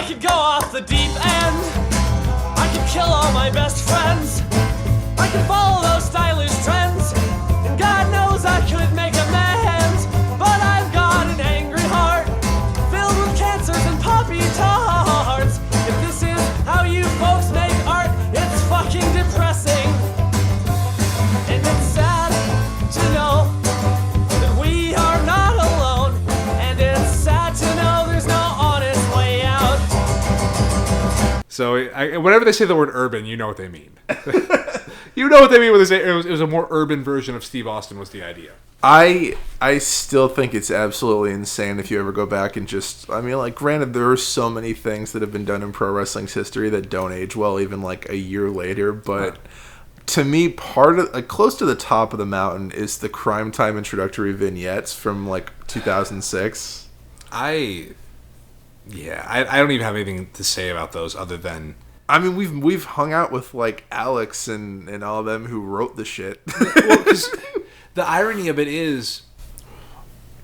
could go off the deep end. I could kill all my best friends. I could follow those stylish trends. And God knows I could make amends. But I've got an angry heart filled with cancers and poppy tarts. If this is how you folks make art, it's fucking depressing. And it's sad to know that we are not alone. And it's sad to know there's no honest way out. So whenever they say the word urban, you know what they mean. You know what they mean when they say it was a more urban version of Steve Austin was the idea. I still think it's absolutely insane if you ever go back and just... I mean, like, granted, there are so many things that have been done in pro wrestling's history that don't age well even, like, a year later, but... To me, part of close to the top of the mountain is the Crime Time introductory vignettes from like 2006. I don't even have anything to say about those other than... I mean, we've hung out with like Alex and all of them who wrote the shit. Well, 'cause the irony of it is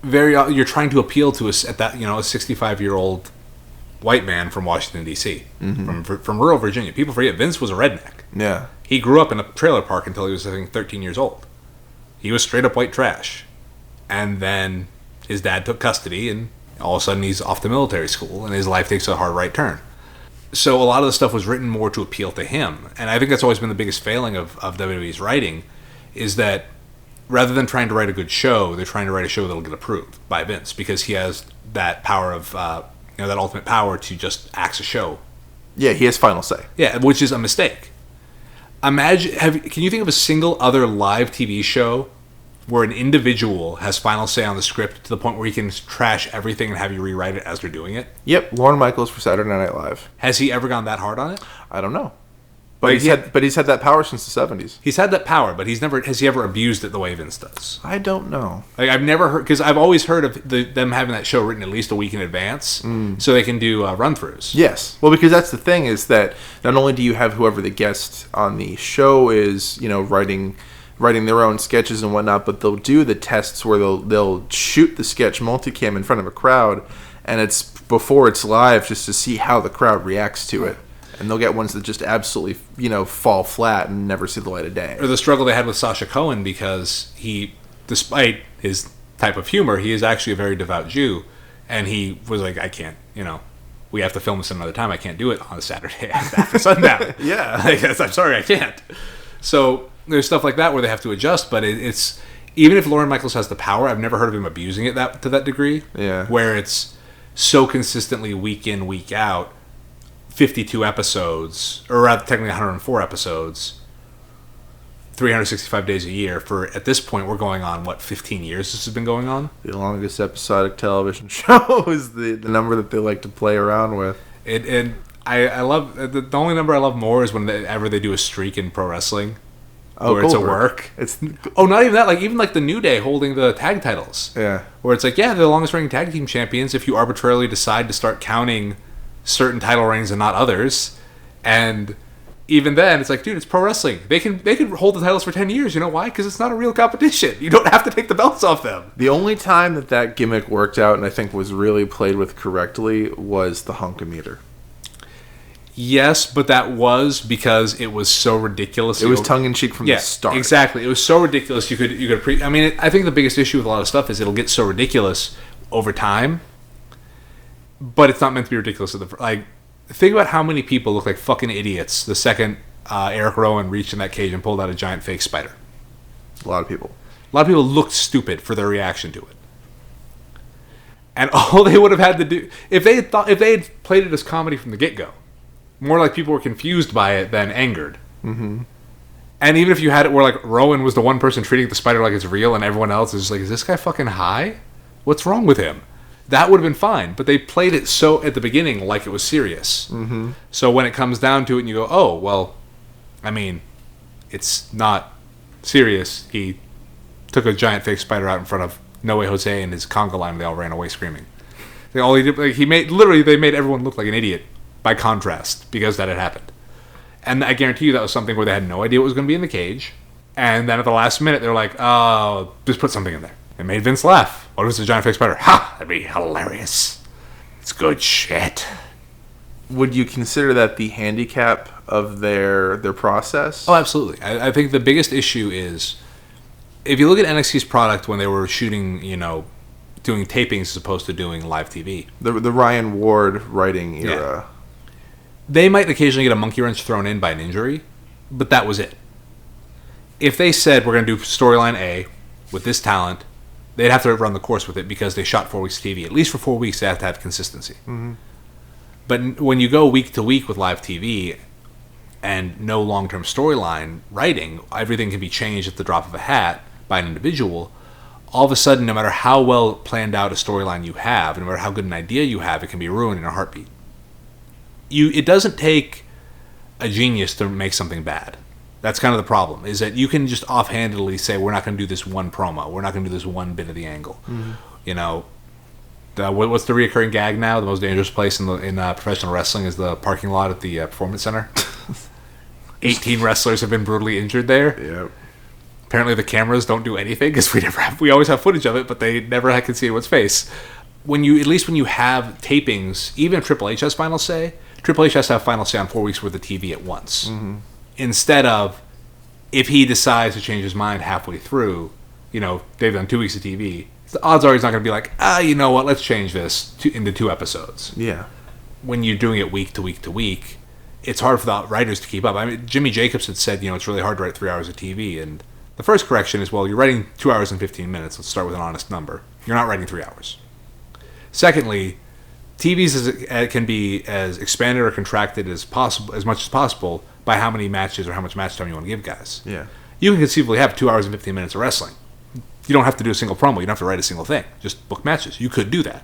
you're trying to appeal to a 65-year-old white man from Washington D.C. From rural Virginia. People forget Vince was a redneck. Yeah. He grew up in a trailer park until he was, I think, 13 years old. He was straight up white trash. And then his dad took custody, and all of a sudden he's off to military school, and his life takes a hard right turn. So a lot of the stuff was written more to appeal to him. And I think that's always been the biggest failing of WWE's writing, is that rather than trying to write a good show, they're trying to write a show that'll get approved by Vince, because he has that power of, that ultimate power to just axe a show. Yeah, he has final say. Yeah, which is a mistake. Can you think of a single other live TV show where an individual has final say on the script to the point where he can trash everything and have you rewrite it as they're doing it? Yep, Lorne Michaels for Saturday Night Live. Has he ever gone that hard on it? I don't know. But he's had that power since the 70s. He's had that power, but has he ever abused it the way Vince does? I don't know. Like, I've never heard, because I've always heard of them having that show written at least a week in advance, so they can do run-throughs. Yes. Well, because that's the thing, is that not only do you have whoever the guest on the show is, writing their own sketches and whatnot, but they'll do the tests where they'll shoot the sketch multicam in front of a crowd, and it's before it's live just to see how the crowd reacts to it. And they'll get ones that just absolutely, fall flat and never see the light of day. Or the struggle they had with Sacha Cohen, because he, despite his type of humor, he is actually a very devout Jew. And he was like, I can't, we have to film this another time. I can't do it on a Saturday after sundown. Yeah. I'm sorry, I can't. So there's stuff like that where they have to adjust. But it's, even if Lorne Michaels has the power, I've never heard of him abusing it to that degree. Yeah. Where it's so consistently week in, week out. 52 episodes, or rather technically 104 episodes, 365 days a year for, at this point, we're going on, 15 years this has been going on? The longest episodic television show is the number that they like to play around with. And I love, the only number I love more is whenever they do a streak in pro wrestling. Oh, where it's a work. Not even that, even the New Day holding the tag titles. Yeah. Where it's they're the longest reigning tag team champions if you arbitrarily decide to start counting certain title reigns and not others, and even then it's dude, it's pro wrestling. They can hold the titles for 10 years. You know why? Because it's not a real competition. You don't have to take the belts off them. The only time that gimmick worked out and I think was really played with correctly was the hunkometer. Yes, but that was because it was so ridiculous. It was tongue-in-cheek from the start. Exactly. It was so ridiculous I think the biggest issue with a lot of stuff is it'll get so ridiculous over time. But it's not meant to be ridiculous. Think about how many people look like fucking idiots the second Eric Rowan reached in that cage and pulled out a giant fake spider. A lot of people. A lot of people looked stupid for their reaction to it. And all they would have had to do, if they had played it as comedy from the get-go, more like people were confused by it than angered. Mm-hmm. And even if you had it where Rowan was the one person treating the spider like it's real and everyone else is is this guy fucking high? What's wrong with him? That would have been fine, but they played it so at the beginning like it was serious. Mm-hmm. So when it comes down to it and you go, oh, well, it's not serious. He took a giant fake spider out in front of No Way Jose and his conga line and they all ran away screaming. All he did, they made everyone look like an idiot by contrast because that had happened. And I guarantee you that was something where they had no idea what was going to be in the cage. And then at the last minute, they're like, oh, just put something in there. It made Vince laugh. What if it's a giant fake spider? Ha! That'd be hilarious. It's good shit. would you consider that the handicap of their process? Oh, absolutely. I think the biggest issue is, if you look at NXT's product when they were shooting, doing tapings as opposed to doing live TV. The Ryan Ward writing era. They might occasionally get a monkey wrench thrown in by an injury, but that was it. If they said, we're going to do storyline A with this talent, they'd have to run the course with it because they shot 4 weeks of TV. At least for 4 weeks, they have to have consistency. Mm-hmm. But when you go week to week with live TV and no long-term storyline writing, everything can be changed at the drop of a hat by an individual. All of a sudden, no matter how well planned out a storyline you have, no matter how good an idea you have, it can be ruined in a heartbeat. It doesn't take a genius to make something bad. That's kind of the problem, is that you can just offhandedly say, we're not going to do this one promo. We're not going to do this one bit of the angle. Mm-hmm. What's the reoccurring gag now? The most dangerous place in professional wrestling is the parking lot at the Performance Center. 18 wrestlers have been brutally injured there. Yep. Apparently the cameras don't do anything because we always have footage of it, but they never can see anyone's face. At least when you have tapings, even if Triple H has final say, Triple H has to have final say on 4 weeks worth of TV at once. Mm-hmm. Instead of, if he decides to change his mind halfway through, they've done 2 weeks of TV, the odds are he's not going to be like, you know what, let's change this into 2 episodes. Yeah. When you're doing it week to week to week, it's hard for the writers to keep up. I mean, Jimmy Jacobs had said, it's really hard to write 3 hours of TV, and the first correction is, well, you're writing 2 hours and 15 minutes. Let's start with an honest number. You're not writing 3 hours. Secondly, TVs can be as expanded or contracted as much as possible by how many matches or how much match time you want to give guys. Yeah. You can conceivably have 2 hours and 15 minutes of wrestling. You don't have to do a single promo. You don't have to write a single thing. Just book matches. You could do that.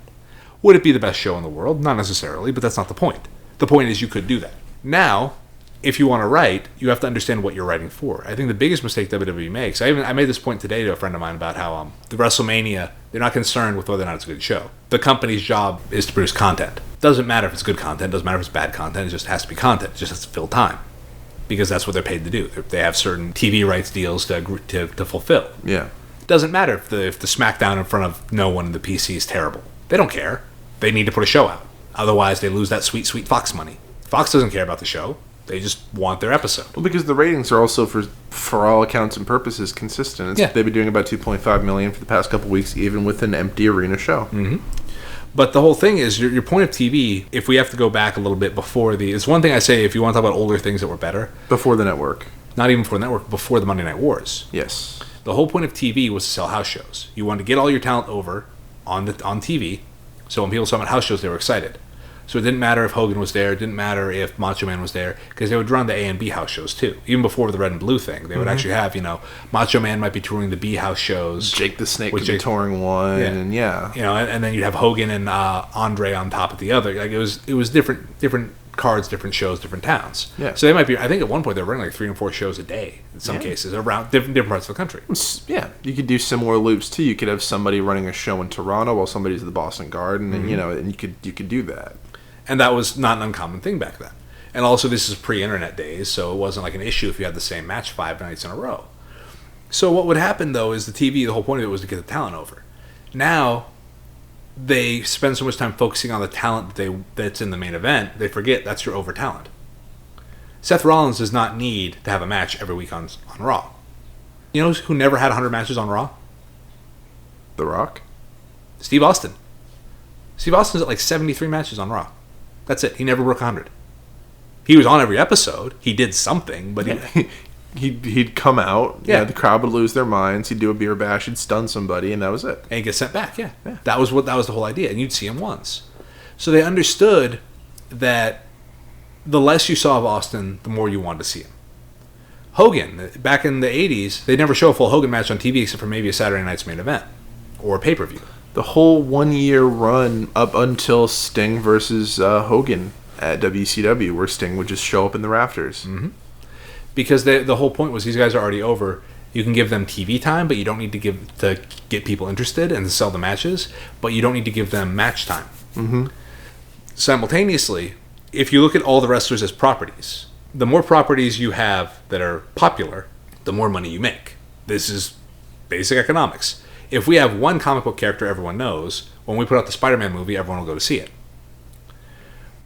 Would it be the best show in the world? Not necessarily, but that's not the point. The point is you could do that. Now, if you want to write, you have to understand what you're writing for. I think the biggest mistake WWE makes, I made this point today to a friend of mine about how the WrestleMania, they're not concerned with whether or not it's a good show. The company's job is to produce content. Doesn't matter if it's good content, doesn't matter if it's bad content, it just has to be content. It just has to fill time. Because that's what they're paid to do. They have certain TV rights deals to fulfill. Yeah. Doesn't matter if the SmackDown in front of no one in the PC is terrible. They don't care. They need to put a show out. Otherwise, they lose that sweet, sweet Fox money. Fox doesn't care about the show. They just want their episode. Well, because the ratings are also, for all accounts and purposes, consistent. They've been doing about 2.5 million for the past couple weeks, even with an empty arena show. Mm-hmm. But the whole thing is, your point of TV, if we have to go back a little bit before it's one thing I say, if you want to talk about older things that were better. Before the network. Not even before the network, before the Monday Night Wars. Yes. The whole point of TV was to sell house shows. You wanted to get all your talent over on TV, so when people saw them at house shows, they were excited. So it didn't matter if Hogan was there, it didn't matter if Macho Man was there, because they would run the A and B house shows too. Even before the Red and Blue thing, they would actually have, Macho Man might be touring the B house shows. Jake the Snake would be touring one, and and then you'd have Hogan and Andre on top of the other. Like it was different cards, different shows, different towns. Yeah. So they might be. I think at one point they were running like 3 and 4 shows a day in some cases around different parts of the country. Yeah, you could do similar loops too. You could have somebody running a show in Toronto while somebody's at the Boston Garden, and and you could do that. And that was not an uncommon thing back then. And also, this is pre-internet days, so it wasn't like an issue if you had the same match 5 nights in a row. So what would happen, though, is the whole point of it was to get the talent over. Now, they spend so much time focusing on the talent that's in the main event, they forget that's your over talent. Seth Rollins does not need to have a match every week on Raw. You know who never had 100 matches on Raw? The Rock? Steve Austin. Steve Austin's at like 73 matches on Raw. That's it. He never broke 100. He was on every episode. He did something, but he'd come out. Yeah, the crowd would lose their minds. He'd do a beer bash. He'd stun somebody, and that was it. And he'd get sent back. Yeah. That was the whole idea. And you'd see him once. So they understood that the less you saw of Austin, the more you wanted to see him. Hogan, back in the 80s, they never show a full Hogan match on TV except for maybe a Saturday night's main event or a pay-per-view. The whole 1 year run up until Sting versus Hogan at WCW, where Sting would just show up in the rafters. Mm-hmm. Because the whole point was these guys are already over. You can give them TV time, but you don't need to get people interested and to sell the matches, but you don't need to give them match time. Mm-hmm. Simultaneously, if you look at all the wrestlers as properties, the more properties you have that are popular, the more money you make. This is basic economics. If we have one comic book character everyone knows, when we put out the Spider-Man movie, everyone will go to see it.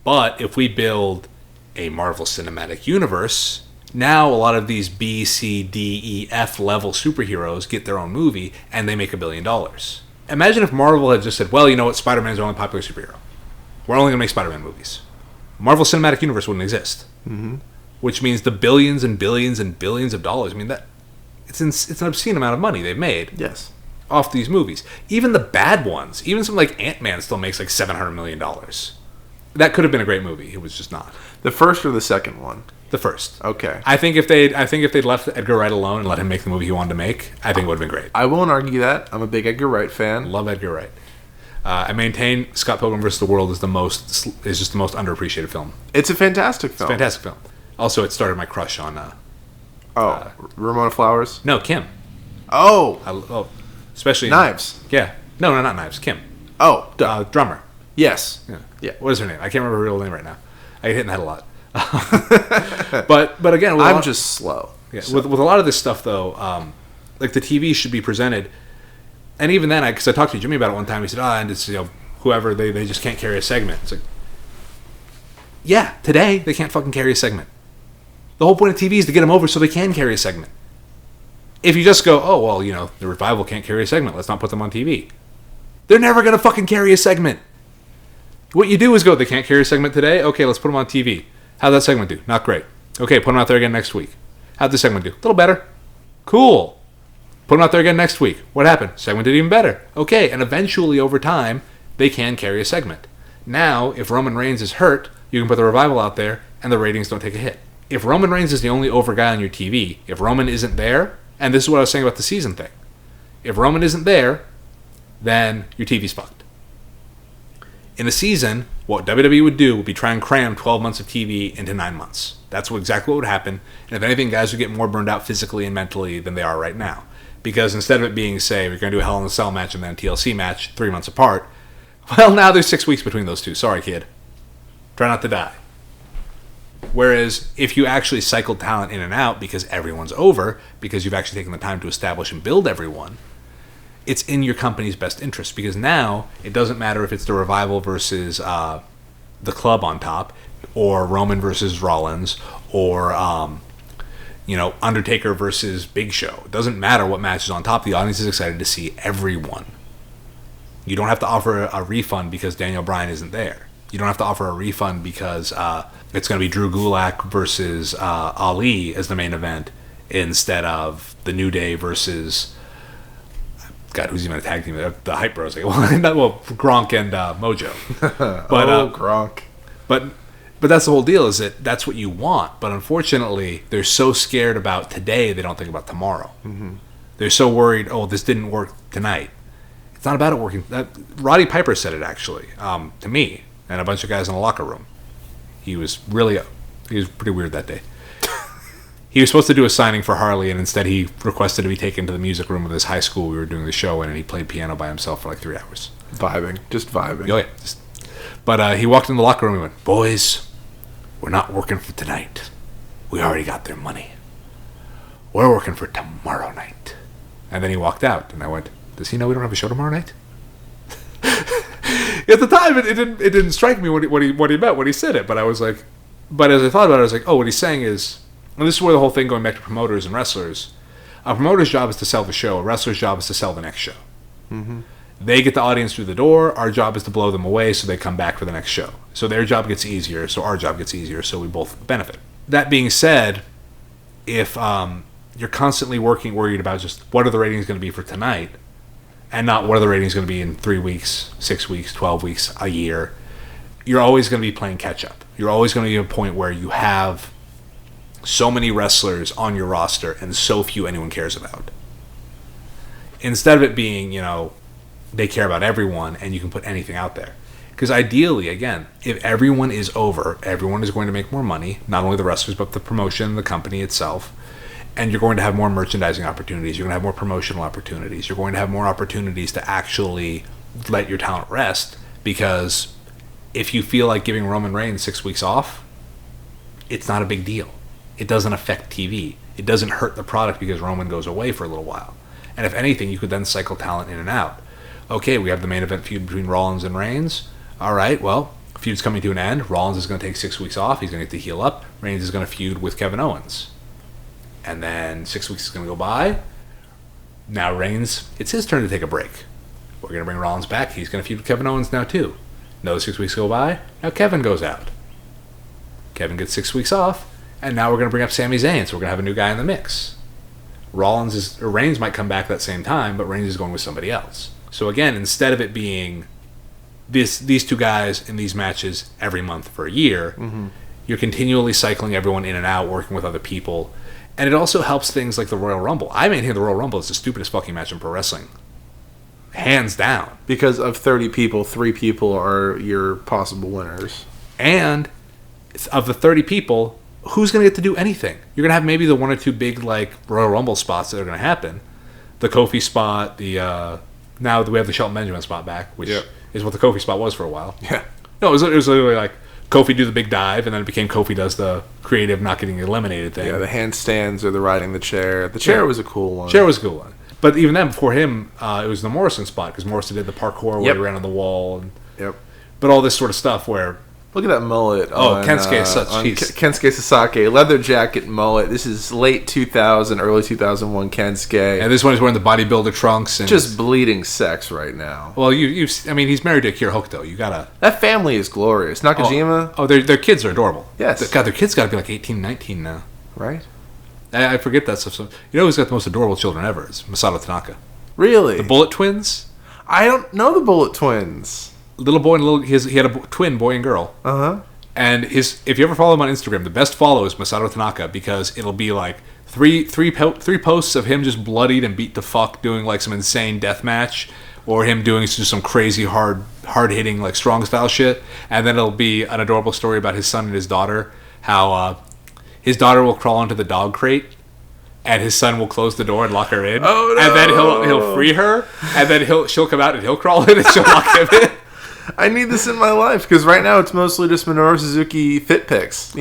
But if we build a Marvel Cinematic Universe, now a lot of these B, C, D, E, F level superheroes get their own movie and they make $1 billion. Imagine if Marvel had just said, well, you know what, Spider-Man's the only popular superhero. We're only going to make Spider-Man movies. Marvel Cinematic Universe wouldn't exist. Mm-hmm. Which means the billions and billions and billions of dollars, I mean, it's an obscene amount of money they've made. Yes. Off these movies. Even the bad ones, even something like Ant-Man still makes like $700 million. That could have been a great movie. It was just not. The first or the second one? The first. Okay. I think if they'd left Edgar Wright alone and let him make the movie he wanted to make, I think it would have been great. I won't argue that. I'm a big Edgar Wright fan. Love Edgar Wright. I maintain Scott Pilgrim vs. the World is just the most underappreciated film. It's a fantastic film. It's a fantastic film. Also, it started my crush on. Ramona Flowers. No, Kim. Oh. Especially Knives. Yeah. No, not Knives. Kim. Oh, drummer. Yes. Yeah. What is her name? I can't remember her real name right now. I get hit in the head a lot. but again, I'm just slow. Yeah. So. With a lot of this stuff though, like the TV should be presented, and even then, because I talked to Jimmy about it one time, he said, and it's whoever they just can't carry a segment. It's like, yeah, today they can't fucking carry a segment. The whole point of TV is to get them over so they can carry a segment. If you just go, the Revival can't carry a segment, let's not put them on TV. They're never going to fucking carry a segment. What you do is go, they can't carry a segment today? Okay, let's put them on TV. How'd that segment do? Not great. Okay, put them out there again next week. How'd the segment do? A little better. Cool. Put them out there again next week. What happened? Segment did even better. Okay, and eventually over time, they can carry a segment. Now, if Roman Reigns is hurt, you can put the Revival out there and the ratings don't take a hit. If Roman Reigns is the only over guy on your TV, if Roman isn't there, and this is what I was saying about the season thing, if Roman isn't there, then your TV's fucked. In a season, what WWE would do would be try and cram 12 months of TV into 9 months. That's exactly what would happen. And if anything, guys would get more burned out physically and mentally than they are right now. Because instead of it being, say, we're going to do a Hell in a Cell match and then a TLC match 3 months apart, well, now there's 6 weeks between those two. Sorry, kid. Try not to die. Whereas if you actually cycle talent in and out because everyone's over, because you've actually taken the time to establish and build everyone, it's in your company's best interest. Because now it doesn't matter if it's the Revival versus the Club on top, or Roman versus Rollins, or Undertaker versus Big Show. It doesn't matter what match is on top. The audience is excited to see everyone. You don't have to offer a refund because Daniel Bryan isn't there. You don't have to offer a refund because it's going to be Drew Gulak versus Ali as the main event instead of the New Day versus, God, who's even a tag team? The Hype Bros. Gronk and Mojo. But, Gronk. But that's the whole deal, is that that's what you want. But unfortunately, they're so scared about today, they don't think about tomorrow. Mm-hmm. They're so worried, this didn't work tonight. It's not about it working. Roddy Piper said it, actually, to me and a bunch of guys in the locker room. He was pretty weird that day. He was supposed to do a signing for Harley, and instead he requested to be taken to the music room of this high school we were doing the show in, and he played piano by himself for like 3 hours. Just vibing. Oh, yeah. But he walked in the locker room and went, boys, we're not working for tonight. We already got their money. We're working for tomorrow night. And then he walked out, and I went, does he know we don't have a show tomorrow night? At the time, it didn't strike me what he meant when he said it, but I was like, but as I thought about it, I was like, what he's saying is, and this is where the whole thing going back to promoters and wrestlers, a promoter's job is to sell the show, a wrestler's job is to sell the next show. Mm-hmm. They get the audience through the door, our job is to blow them away so they come back for the next show. So their job gets easier, so our job gets easier, so we both benefit. That being said, if you're constantly worried about just what are the ratings going to be for tonight, and not what are the ratings going to be in 3 weeks, 6 weeks, 12 weeks, a year, you're always going to be playing catch up. You're always going to be at a point where you have so many wrestlers on your roster and so few anyone cares about. Instead of it being, they care about everyone and you can put anything out there. Because ideally, again, if everyone is over, everyone is going to make more money, not only the wrestlers, but the promotion, the company itself. And you're going to have more merchandising opportunities. You're going to have more promotional opportunities. You're going to have more opportunities to actually let your talent rest. Because if you feel like giving Roman Reigns 6 weeks off, it's not a big deal. It doesn't affect TV. It doesn't hurt the product because Roman goes away for a little while. And if anything, you could then cycle talent in and out. Okay, we have the main event feud between Rollins and Reigns. All right, well, feud's coming to an end. Rollins is going to take 6 weeks off. He's going to get to heal up. Reigns is going to feud with Kevin Owens. And then 6 weeks is going to go by. Now Reigns, it's his turn to take a break. We're going to bring Rollins back. He's going to feud with Kevin Owens now too. Another 6 weeks go by. Now Kevin goes out. Kevin gets 6 weeks off. And now we're going to bring up Sami Zayn. So we're going to have a new guy in the mix. Reigns might come back at that same time, but Reigns is going with somebody else. So again, instead of it being these two guys in these matches every month for a year, you're continually cycling everyone in and out, working with other people. And it also helps things like the Royal Rumble. I maintain the Royal Rumble is the stupidest fucking match in pro wrestling. Hands down. Because of 30 people, 3 people are your possible winners. And of the 30 people, who's going to get to do anything? You're going to have maybe the 1 or 2 big like Royal Rumble spots that are going to happen. The Kofi spot, now we have the Shelton Benjamin spot back, which is what the Kofi spot was for a while. Yeah. No, it was literally like Kofi do the big dive, and then it became Kofi does the creative not getting eliminated thing. Yeah, the handstands or the riding the chair. The chair was a cool one. Chair was a cool one. But even then, before him, it was the Morrison spot, because Morrison did the parkour where he ran on the wall. But all this sort of stuff where... Look at that mullet. Kensuke is such... Kensuke Sasaki, leather jacket mullet. This is late 2000, early 2001 Kensuke. And this one is wearing the bodybuilder trunks. And just bleeding sex right now. Well, he's married to Akira Hokuto. You gotta... That family is glorious. Nakajima. Their kids are adorable. Yes. God, their kids gotta be like 18, 19 now. Right. I forget that stuff. So, you know who's got the most adorable children ever? It's Masato Tanaka. Really? The Bullet Twins? I don't know the Bullet Twins. Little boy and he had a twin, boy and girl. And if you ever follow him on Instagram, the best follow is Masato Tanaka, because it'll be like three posts of him just bloodied and beat to fuck doing like some insane death match, or him doing just some crazy hard hitting like strong style shit, and then it'll be an adorable story about his son and his daughter, how his daughter will crawl into the dog crate, and his son will close the door and lock her in. Oh, no. And then he'll free her, and then she'll come out and he'll crawl in and she'll lock him in. I need this in my life, because right now it's mostly just Minoru Suzuki fit pics.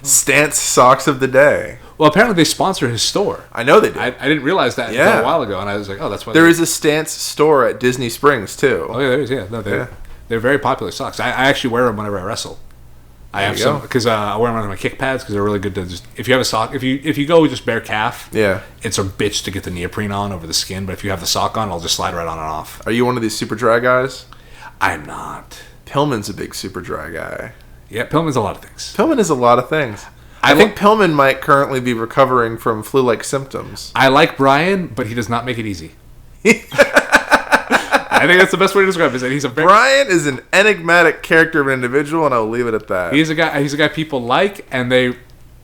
Stance socks of the day. Well, apparently they sponsor his store. I know they do. I didn't realize that until a while ago, and I was like, oh, that's why. There is a Stance store at Disney Springs, too. Oh, yeah, there is, yeah. No, they're very popular socks. I actually wear them whenever I wrestle. I have some, because I wear them on my kick pads, because they're really good to just... If you have a sock... If you go just bare calf, it's a bitch to get the neoprene on over the skin, but if you have the sock on, it'll just slide right on and off. Are you one of these super dry guys? I'm not. Pillman's a big super dry guy. Yeah, Pillman's a lot of things. Pillman is a lot of things. I think Pillman might currently be recovering from flu-like symptoms. I like Brian, but he does not make it easy. I think that's the best way to describe it. Brian is an enigmatic character of an individual, and I'll leave it at that. He's a guy people like, and they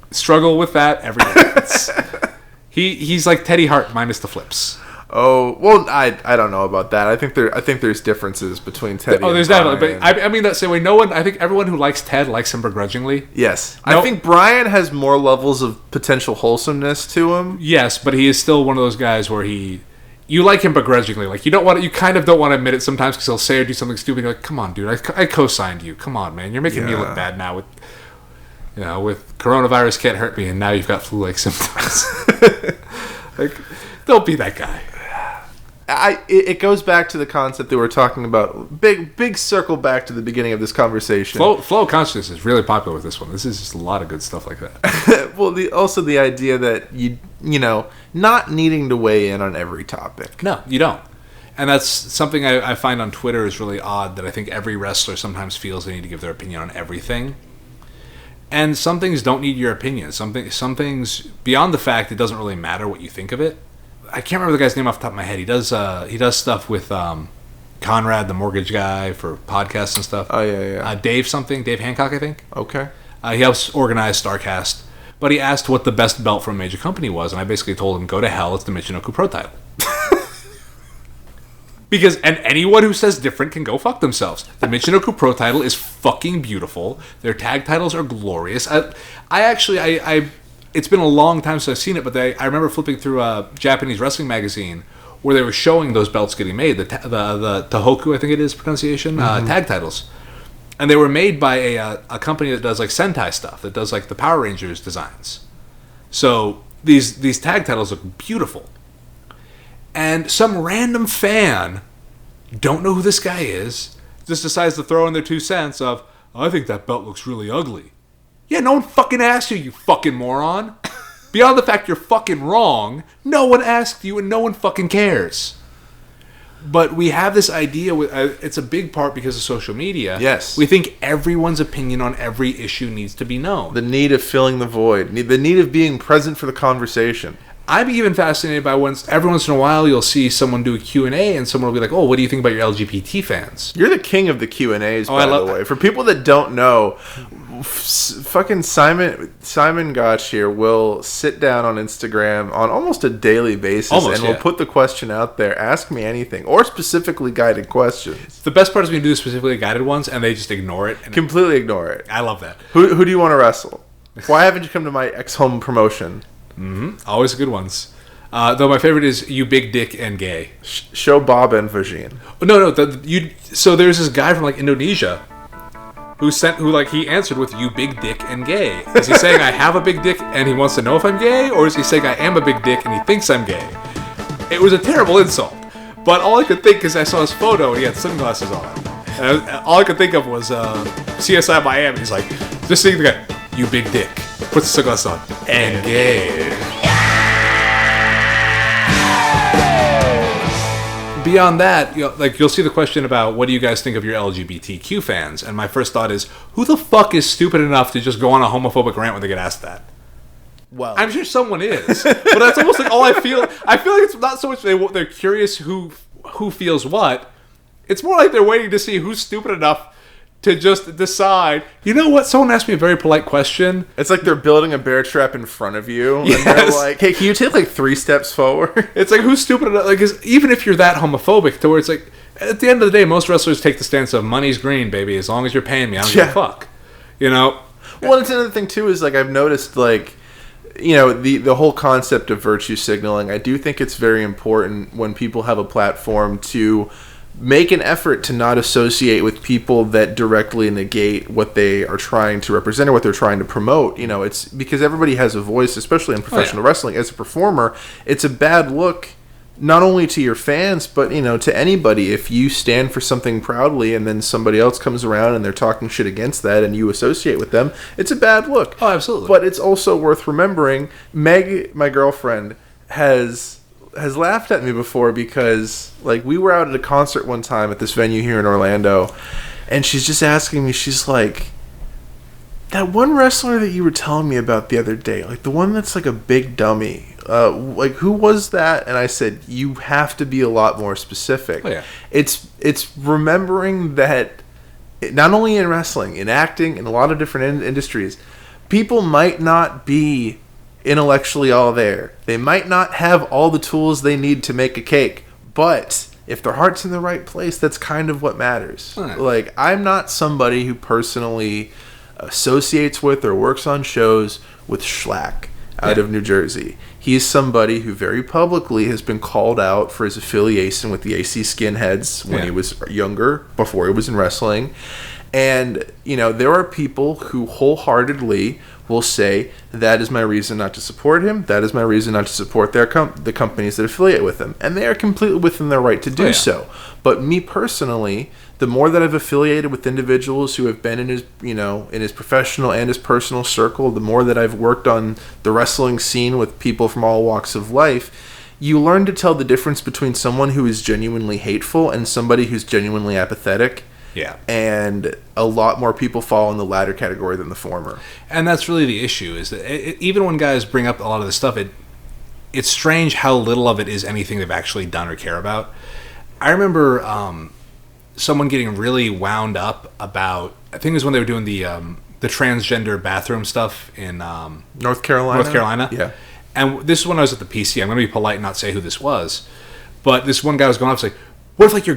struggle with that every day. He's like Teddy Hart minus the flips. Oh, well, I don't know about that. I think there's differences between Teddy and Brian. There's definitely. But I mean that same way. I think everyone who likes Ted likes him begrudgingly. Yes. I think Brian has more levels of potential wholesomeness to him. Yes, but he is still one of those guys where you like him begrudgingly. Like, you kind of don't want to admit it sometimes, because he'll say or do something stupid. You're like, come on, dude, I co-signed you. Come on, man. You're making me look bad now with coronavirus can't hurt me, and now you've got flu-like symptoms. Like, don't be that guy. It goes back to the concept that we're talking about. Big circle back to the beginning of this conversation. Flow consciousness is really popular with this one. This is just a lot of good stuff like that. Well, also the idea that you not needing to weigh in on every topic. No, you don't. And that's something I find on Twitter is really odd, that I think every wrestler sometimes feels they need to give their opinion on everything. And some things don't need your opinion. Some things, beyond the fact it doesn't really matter what you think of it. I can't remember the guy's name off the top of my head. He does stuff with Conrad, the mortgage guy, for podcasts and stuff. Oh, yeah. Dave Hancock, I think. Okay. He helps organize StarCast. But he asked what the best belt from a major company was, and I basically told him, go to hell, it's the Michinoku Pro title. And anyone who says different can go fuck themselves. The Michinoku Pro title is fucking beautiful. Their tag titles are glorious. It's been a long time since I've seen it, but I remember flipping through a Japanese wrestling magazine where they were showing those belts getting made, the Tohoku, I think it is pronunciation, tag titles. And they were made by a company that does like Sentai stuff, that does like the Power Rangers designs. So these tag titles look beautiful. And some random fan, don't know who this guy is, just decides to throw in their 2 cents of, I think that belt looks really ugly. Yeah, no one fucking asked you, you fucking moron. Beyond the fact you're fucking wrong, no one asked you and no one fucking cares. But we have this idea, it's a big part because of social media. Yes. We think everyone's opinion on every issue needs to be known. The need of filling the void. The need of being present for the conversation. I'm even fascinated by every once in a while you'll see someone do a Q&A and someone will be like, oh, what do you think about your LGBT fans? You're the king of the Q&As, by the way. that. For people that don't know, fucking Simon Gotch here will sit down on Instagram on almost a daily basis will put the question out there, ask me anything, or specifically guided questions. The best part is when you do specifically guided ones and they just ignore it. And Completely ignore it. I love that. Who do you want to wrestle? Why haven't you come to my ex-home promotion? Always good ones. Though my favorite is you big dick and gay. Show Bob and Vagine. No. So there's this guy from like Indonesia who he answered with you big dick and gay. Is he saying I have a big dick and he wants to know if I'm gay, or is he saying I am a big dick and he thinks I'm gay? It was a terrible insult, but all I could think is I saw his photo and he had sunglasses on. And all I could think of was CSI Miami. He's like just seeing the guy, you big dick, puts the sunglasses on, and gay. Beyond that, you'll see the question about what do you guys think of your LGBTQ fans, and my first thought is, who the fuck is stupid enough to just go on a homophobic rant when they get asked that? Well, I'm sure someone is, but that's almost like all I feel. I feel like it's not so much they're curious who feels what. It's more like they're waiting to see who's stupid enough to just decide, you know what, someone asked me a very polite question. It's like they're building a bear trap in front of you, and Yes. they're like, hey, can you take like 3 steps forward? It's like, who's stupid enough? Like, 'cause even if you're that homophobic, to where it's like, at the end of the day, most wrestlers take the stance of money's green, baby. As long as you're paying me, I don't give a fuck. You know? Well, it's another thing too is like I've noticed like, you know, the whole concept of virtue signaling. I do think it's very important when people have a platform to make an effort to not associate with people that directly negate what they are trying to represent or what they're trying to promote. You know, it's because everybody has a voice, especially in professional wrestling. As a performer, it's a bad look not only to your fans, but, you know, to anybody. If you stand for something proudly and then somebody else comes around and they're talking shit against that and you associate with them, it's a bad look. Oh, absolutely. But it's also worth remembering, Meg, my girlfriend, has laughed at me before because, like, we were out at a concert one time at this venue here in Orlando, and she's just asking me, she's like, that one wrestler that you were telling me about the other day, like the one that's like a big dummy, like who was that? And I said, you have to be a lot more specific. Oh, yeah. It's remembering that not only in wrestling, in acting, in a lot of different industries, people might not be intellectually all there. They might not have all the tools they need to make a cake, but if their heart's in the right place, that's kind of what matters. Right. Like, I'm not somebody who personally associates with or works on shows with Schlack out of New Jersey. He's somebody who very publicly has been called out for his affiliation with the AC Skinheads when he was younger, before he was in wrestling. And, you know, there are people who wholeheartedly will say, that is my reason not to support him. That is my reason not to support the companies that affiliate with him. And they are completely within their right to do so. But me personally, the more that I've affiliated with individuals who have been in his, you know, in his professional and his personal circle, the more that I've worked on the wrestling scene with people from all walks of life, you learn to tell the difference between someone who is genuinely hateful and somebody who's genuinely apathetic. Yeah. And a lot more people fall in the latter category than the former. And that's really the issue, is that even when guys bring up a lot of this stuff, it's strange how little of it is anything they've actually done or care about. I remember someone getting really wound up about, I think it was when they were doing the transgender bathroom stuff in North Carolina? Yeah. And this is when I was at the PC. I'm going to be polite and not say who this was. But this one guy was going off saying, what if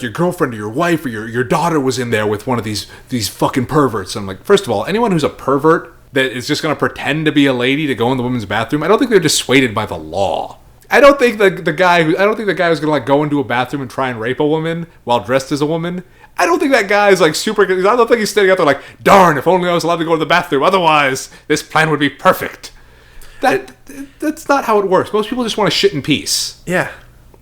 your girlfriend or your wife or your daughter was in there with one of these fucking perverts? And I'm like, first of all, anyone who's a pervert that is just going to pretend to be a lady to go in the women's bathroom, I don't think they're dissuaded by the law. I don't think the guy who's going to like go into a bathroom and try and rape a woman while dressed as a woman. I don't think that guy is like super. I don't think he's standing out there like, darn, if only I was allowed to go to the bathroom. Otherwise, this plan would be perfect. That's not how it works. Most people just want to shit in peace. Yeah.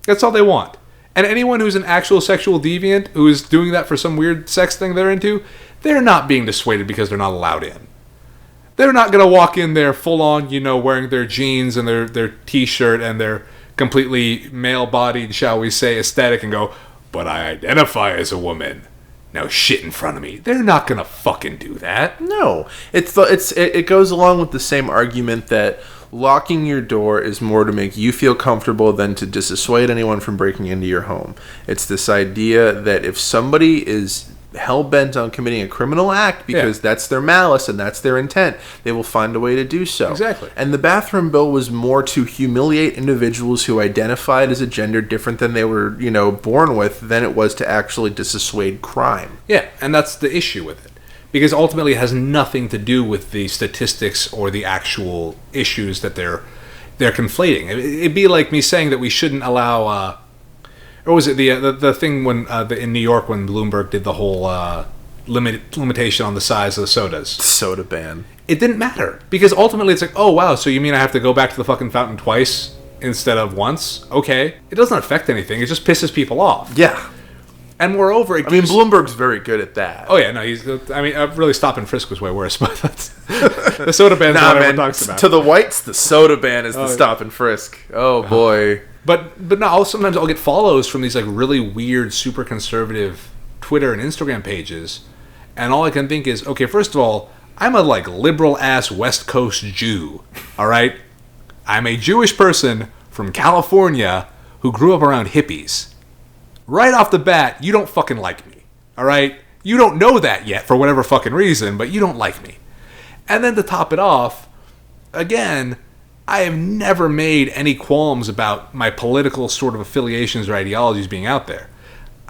That's all they want. And anyone who's an actual sexual deviant who is doing that for some weird sex thing they're into, they're not being dissuaded because they're not allowed in. They're not going to walk in there full on, wearing their jeans and their t-shirt and their completely male-bodied, shall we say, aesthetic and go, but I identify as a woman. Now shit in front of me. They're not going to fucking do that. No. It goes along with the same argument that locking your door is more to make you feel comfortable than to dissuade anyone from breaking into your home. It's this idea that if somebody is hell-bent on committing a criminal act because that's their malice and that's their intent, they will find a way to do so. Exactly. And the bathroom bill was more to humiliate individuals who identified as a gender different than they were, born with, than it was to actually dissuade crime. Yeah, and that's the issue with it. Because ultimately it has nothing to do with the statistics or the actual issues that they're conflating. It'd be like me saying that we shouldn't allow... or was it the thing when in New York when Bloomberg did the whole limitation on the size of the sodas? Soda ban. It didn't matter. Because ultimately it's like, oh wow, so you mean I have to go back to the fucking fountain twice instead of once? Okay. It doesn't affect anything. It just pisses people off. Yeah. And moreover, Bloomberg's very good at that. Oh yeah, no, really stop and frisk was way worse, but that's, the soda ban's what everyone talks about. To the whites, the soda ban is the stop and frisk. Oh boy. But no, sometimes I'll get follows from these like really weird, super conservative Twitter and Instagram pages, and all I can think is, okay, first of all, I'm a like liberal ass West Coast Jew, all right? I'm a Jewish person from California who grew up around hippies. Right off the bat, you don't fucking like me, all right? You don't know that yet for whatever fucking reason, but you don't like me. And then to top it off, again, I have never made any qualms about my political sort of affiliations or ideologies being out there.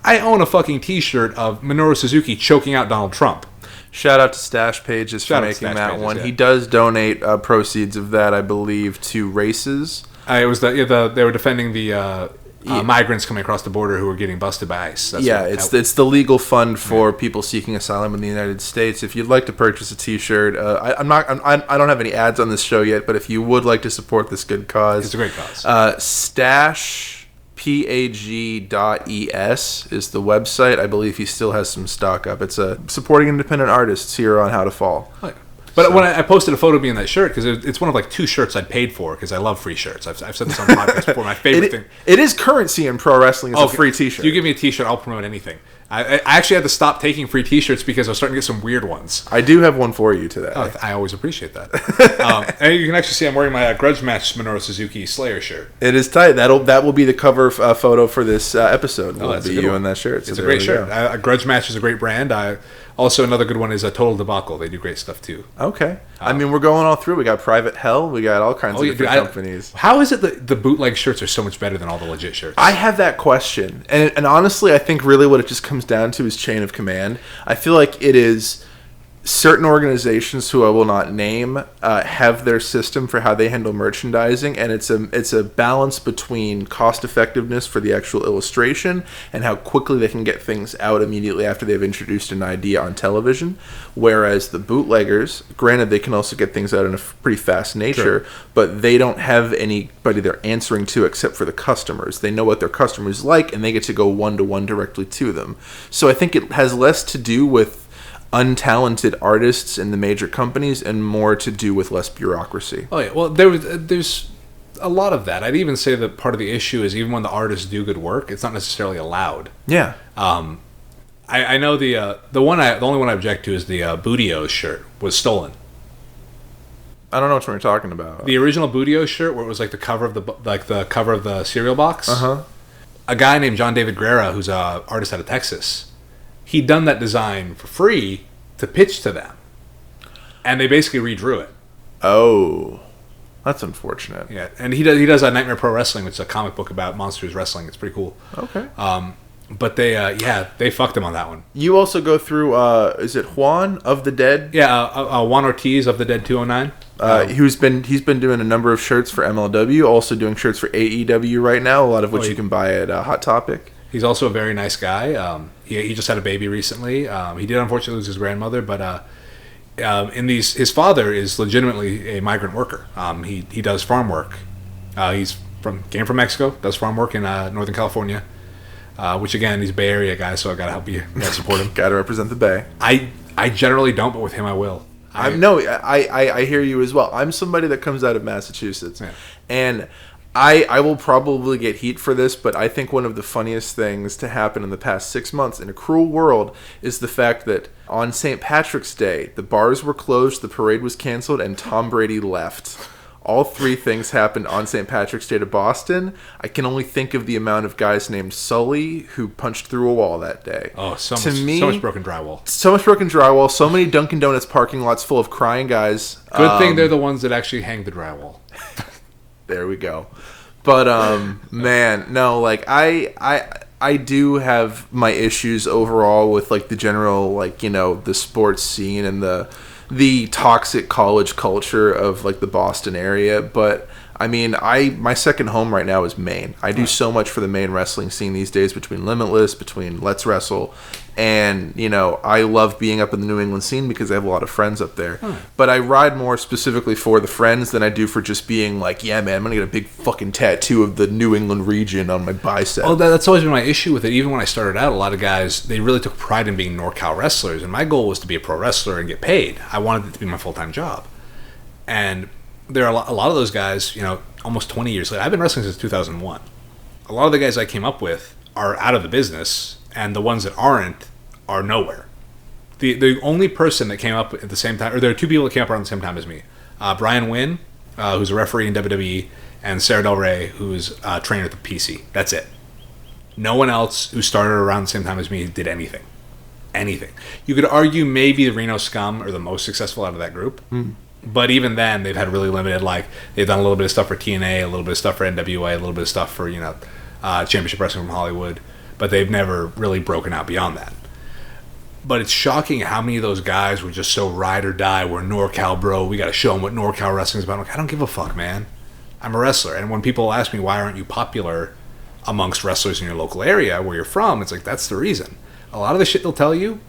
I own a fucking t-shirt of Minoru Suzuki choking out Donald Trump. Shout out to Stash Pages for making that one. Yeah. He does donate proceeds of that, I believe, to races. It was they were defending the migrants coming across the border who were getting busted by ICE. It's the legal fund for people seeking asylum in the United States. If you'd like to purchase a T-shirt, I don't have any ads on this show yet, but if you would like to support this good cause, it's a great cause. Stashpag.es is the website. I believe he still has some stock up. It's supporting independent artists here on How to Fall. Oh, yeah. But when I posted a photo of me in that shirt, because it's one of like 2 shirts I'd paid for, because I love free shirts. I've said this on the podcast before. My favorite thing. It is currency in pro wrestling. It's a free T-shirt. If you give me a T-shirt, I'll promote anything. I actually had to stop taking free T-shirts because I was starting to get some weird ones. I do have one for you today. Oh, I always appreciate that. And you can actually see I'm wearing my Grudge Match Minoru Suzuki Slayer shirt. It is tight. That will be the cover photo for this episode. Will be you in that shirt. It's a great shirt. Grudge Match is a great brand. Also, another good one is a Total Debacle. They do great stuff too. Okay. We're going all through. We got Private Hell. We got all kinds of different companies. How is it that the bootleg shirts are so much better than all the legit shirts? I have that question. And honestly, I think really what it just comes down to is chain of command. I feel like it is certain organizations who I will not name have their system for how they handle merchandising, and it's a balance between cost effectiveness for the actual illustration and how quickly they can get things out immediately after they've introduced an idea on television. Whereas the bootleggers, granted, they can also get things out in a pretty fast nature, but they don't have anybody they're answering to except for the customers. They know what their customers like, and they get to go one-to-one directly to them. So I think it has less to do with untalented artists in the major companies and more to do with less bureaucracy. Oh yeah, well there's a lot of that. I'd even say that part of the issue is even when the artists do good work, it's not necessarily allowed. Yeah. I know the only one I object to is the Bootios shirt was stolen. I don't know which one you're talking about. The original Bootios shirt, where it was like the cover of the cereal box. Uh-huh. A guy named John David Guerra, who's an artist out of Texas, he'd done that design for free to pitch to them, and they basically redrew it. Oh, that's unfortunate. Yeah, and he does a Nightmare Pro Wrestling, which is a comic book about monsters wrestling. It's pretty cool. Okay. But they fucked him on that one. You also go through, is it Juan of the Dead? Yeah, Juan Ortiz of the Dead 209. He's been doing a number of shirts for MLW, also doing shirts for AEW right now, a lot of which you can buy at Hot Topic. He's also a very nice guy. He just had a baby recently. He did unfortunately lose his grandmother, but his father is legitimately a migrant worker. He does farm work. Came from Mexico, does farm work in Northern California, which again, he's a Bay Area guy, so I gotta help you. Gotta support him. Gotta represent the Bay. I generally don't, but with him I will. I hear you as well. I'm somebody that comes out of Massachusetts, Yeah. and I will probably get heat for this, but I think one of the funniest things to happen in the past 6 months in a cruel world is the fact that on St. Patrick's Day, the bars were closed, the parade was canceled, and Tom Brady left. All three things happened on St. Patrick's Day to Boston. I can only think of the amount of guys named Sully who punched through a wall that day. Oh, so much broken drywall. So much broken drywall. So many Dunkin' Donuts parking lots full of crying guys. Good thing they're the ones that actually hang the drywall. There we go. But man, no, like I do have my issues overall with like the general, like, you know, the sports scene and the toxic college culture of like the Boston area. But I mean, my second home right now is Maine. I do so much for the Maine wrestling scene these days, between Limitless, between Let's Wrestle, and, you know, I love being up in the New England scene because I have a lot of friends up there. But I ride more specifically for the friends than I do for just being like, yeah, man, I'm gonna get a big fucking tattoo of the New England region on my bicep. Oh, that's always been my issue with it. Even when I started out, a lot of guys, they really took pride in being NorCal wrestlers, and my goal was to be a pro wrestler and get paid. I wanted it to be my full-time job. And there are a lot of those guys, you know, almost 20 years later. I've been wrestling since 2001. A lot of the guys I came up with are out of the business, and the ones that aren't are nowhere. The only person that came up at the same time, or there are two people that came up around the same time as me. Brian Wynn, who's a referee in WWE, and Sarah Del Rey, who's a trainer at the PC. That's it. No one else who started around the same time as me did anything. Anything. You could argue maybe the Reno Scum are the most successful out of that group. But even then, they've had really limited, like, they've done a little bit of stuff for TNA, a little bit of stuff for NWA, a little bit of stuff for, you know, Championship Wrestling from Hollywood. But they've never really broken out beyond that. But it's shocking how many of those guys were just so ride or die. We're NorCal, bro. We got to show them what NorCal wrestling is about. I'm like, I don't give a fuck, man. I'm a wrestler. And when people ask me, why aren't you popular amongst wrestlers in your local area where you're from, it's like, that's the reason. A lot of the shit they'll tell you,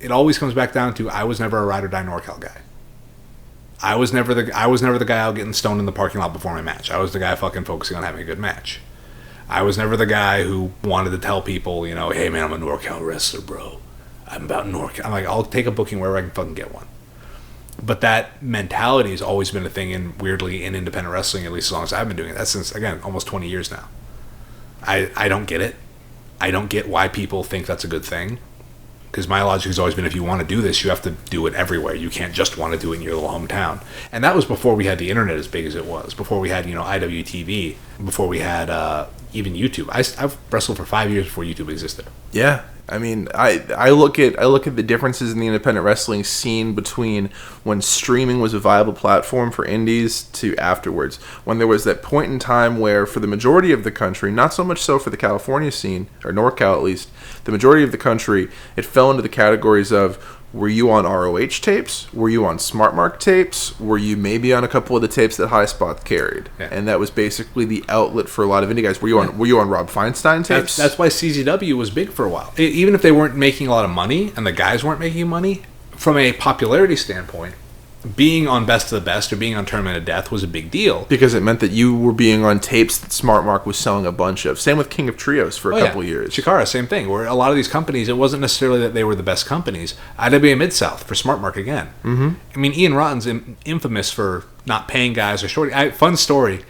it always comes back down to, I was never a ride or die NorCal guy. I was never the guy out getting stoned in the parking lot before my match. I was the guy fucking focusing on having a good match. I was never the guy who wanted to tell people, you know, hey man, I'm a NorCal wrestler, bro. I'm about NorCal. I'm like, I'll take a booking wherever I can fucking get one. But that mentality has always been a thing weirdly in independent wrestling, at least as long as I've been doing it. That's since, again, almost 20 years now. I don't get it. I don't get why people think that's a good thing. Because my logic has always been, if you want to do this, you have to do it everywhere. You can't just want to do it in your little hometown. And that was before we had the internet as big as it was. Before we had, you know, IWTV. Before we had even YouTube. I've wrestled for 5 years before YouTube existed. Yeah. I mean, I look at the differences in the independent wrestling scene between when streaming was a viable platform for indies to afterwards. When there was that point in time where, for the majority of the country, not so much so for the California scene, or NorCal at least, the majority of the country, it fell into the categories of, were you on ROH tapes? Were you on Smart Mark tapes? Were you maybe on a couple of the tapes that High Spot carried? Yeah. And that was basically the outlet for a lot of indie guys. Were you on Rob Feinstein tapes? That's why CZW was big for a while. Even if they weren't making a lot of money and the guys weren't making money, from a popularity standpoint, being on Best of the Best or being on Tournament of Death was a big deal. Because it meant that you were being on tapes that Smart Mark was selling a bunch of. Same with King of Trios for a couple of years. Chikara, same thing. Where a lot of these companies, it wasn't necessarily that they were the best companies. IWA Mid-South for Smart Mark again. Mm-hmm. I mean, Ian Rotten's infamous for not paying guys or shorting. Fun story.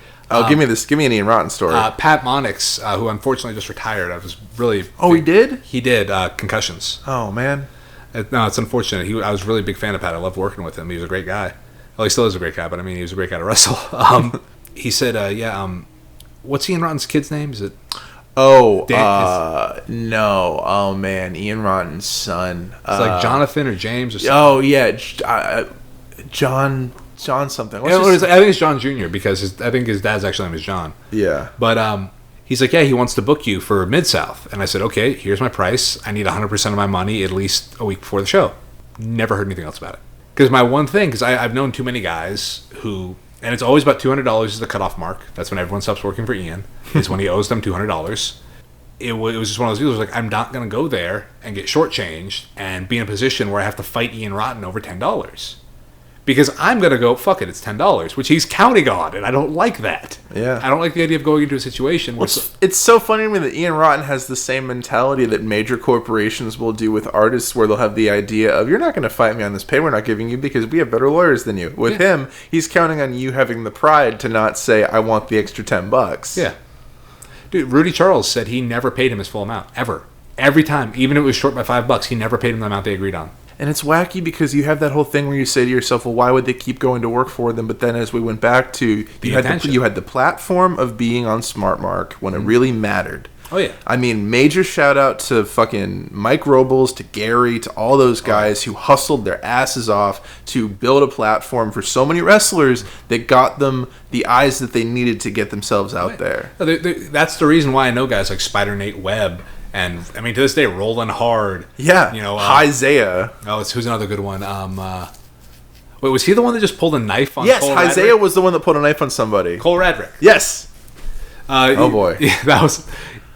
Give me an Ian Rotten story. Pat Monix, who unfortunately just retired. I was really... Oh, he did? He did. Concussions. Oh, man. No, it's unfortunate. I was a really big fan of Pat. I loved working with him. He was a great guy. Well, he still is a great guy, but I mean, he was a great guy to wrestle. He said, what's Ian Rotten's kid's name? Is it... Oh, no. Oh, man. Ian Rotten's son. It's like Jonathan or James or something. Oh, yeah. John something. I think it's John Jr. because I think his dad's actual name is John. Yeah. But he's like, yeah, he wants to book you for Mid-South. And I said, okay, here's my price. I need 100% of my money at least a week before the show. Never heard anything else about it. Because my one thing, because I've known too many guys who, and it's always about $200 is the cutoff mark. That's when everyone stops working for Ian, is when he owes them $200. It was just one of those deals. Like, I'm not going to go there and get shortchanged and be in a position where I have to fight Ian Rotten over $10. Because I'm going to go, fuck it, it's $10, which he's counting on, and I don't like that. Yeah. I don't like the idea of going into a situation where... It's so funny to me that Ian Rotten has the same mentality that major corporations will do with artists, where they'll have the idea of, you're not going to fight me on this pay we're not giving you because we have better lawyers than you. With him, he's counting on you having the pride to not say, I want the extra $10. Yeah. Dude, Rudy Charles said he never paid him his full amount, ever. Every time, even if it was short by $5, he never paid him the amount they agreed on. And it's wacky because you have that whole thing where you say to yourself, well, why would they keep going to work for them? But then as we went back to, you had the platform of being on Smart Mark when it really mattered. Oh, yeah. I mean, major shout out to fucking Mike Robles, to Gary, to all those guys who hustled their asses off to build a platform for so many wrestlers that got them the eyes that they needed to get themselves out there. That's the reason why I know guys like Spider Nate Webb. And, I mean, to this day, Rolling Hard. Yeah. You know, Isaiah. Who's another good one? Wait, was he the one that just pulled a knife on Yes, Cole Isaiah Radrick? Was the one that pulled a knife on somebody. Cole Radrick. Yes. Oh, boy. Yeah, that was...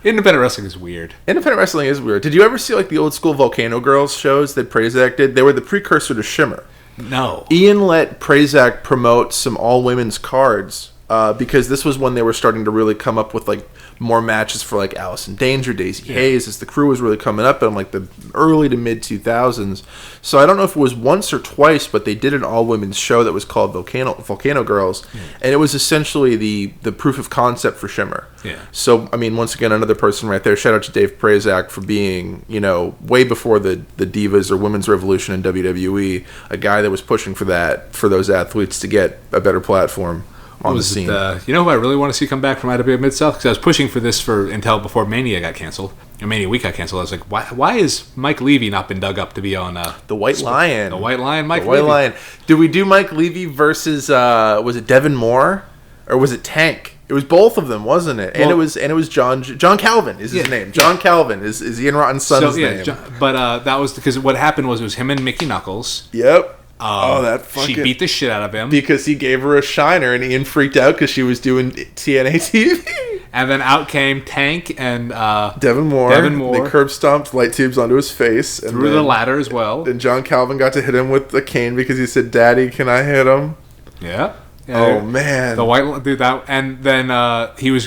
Independent wrestling is weird. Independent wrestling is weird. Did you ever see, like, the old school Volcano Girls shows that Prazak did? They were the precursor to Shimmer. No. Ian let Prazak promote some all-women's cards because this was when they were starting to really come up with, like, more matches for like Allison Danger, Daisy Hayes, as the crew was really coming up in like the early to mid 2000s. So I don't know if it was once or twice, but they did an all women's show that was called Volcano Girls, and it was essentially the proof of concept for Shimmer. Yeah. So I mean, once again, another person right there. Shout out to Dave Prazak for being, you know, way before the Divas or Women's Revolution in WWE, a guy that was pushing for that, for those athletes to get a better platform on the scene. You know who I really want to see come back from IWA Mid-South? Because I was pushing for this until before Mania got canceled. Or Mania Week got canceled. I was like, why has Mike Levy not been dug up to be on... the White Lion. The White Lion, Mike Levy. The White Lion. Did we do Mike Levy versus, was it Devin Moore? Or was it Tank? It was both of them, wasn't it? Well, and it was John Calvin is his name. John Calvin is Ian Rotten's son's name. But that was because what happened was it was him and Mickey Knuckles. Yep. That fucking... She beat the shit out of him. Because he gave her a shiner, and Ian freaked out because she was doing TNA TV. And then out came Tank and... Devin Moore. They curb stomped light tubes onto his face. And through the ladder as well. And John Calvin got to hit him with a cane because he said, Daddy, can I hit him? Yeah. Oh man, the white dude that, and then he was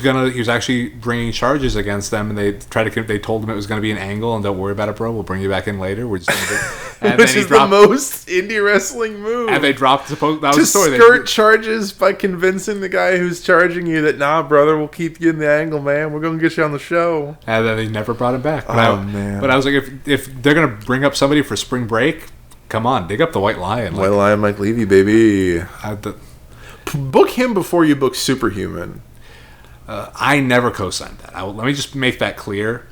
actually bringing charges against them, and they told him it was gonna be an angle, and don't worry about it, bro. We'll bring you back in later. We're just gonna which is the most indie wrestling move. And they dropped that was to the story. Skirt charges by convincing the guy who's charging you that nah, brother, we'll keep you in the angle, man. We're gonna get you on the show. And then they never brought him back. Man! But I was like, if they're gonna bring up somebody for spring break, come on, dig up the White Lion. White Lion, Mike Levy, baby. Book him before you book Superhuman. I never co-signed that. Let me just make that clear.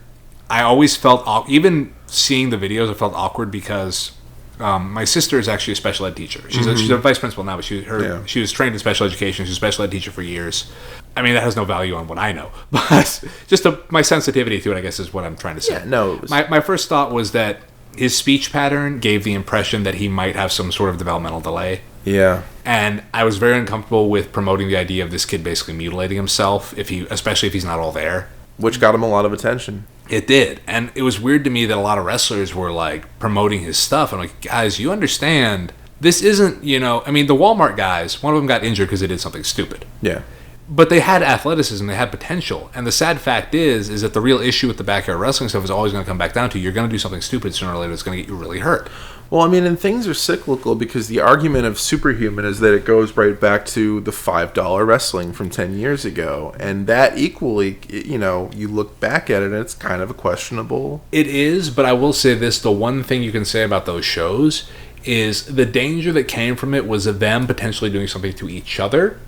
I always felt, even seeing the videos, I felt awkward because my sister is actually a special ed teacher. She's a vice principal now, but she was trained in special education. She's a special ed teacher for years. I mean, that has no value on what I know, but just my sensitivity to it, I guess, is what I'm trying to say. Yeah, no. My first thought was that his speech pattern gave the impression that he might have some sort of developmental delay. Yeah. And I was very uncomfortable with promoting the idea of this kid basically mutilating himself, especially if he's not all there. Which got him a lot of attention. It did. And it was weird to me that a lot of wrestlers were like promoting his stuff. I'm like, guys, you understand, this isn't, the Walmart guys, one of them got injured because they did something stupid. Yeah. But they had athleticism, they had potential. And the sad fact is that the real issue with the backyard wrestling stuff is always going to come back down to you're going to do something stupid sooner or later that's going to get you really hurt. Well, I mean, and things are cyclical because the argument of Superhuman is that it goes right back to the $5 wrestling from 10 years ago. And that equally, you look back at it and it's kind of a questionable. It is, but I will say this, the one thing you can say about those shows is the danger that came from it was of them potentially doing something to each other.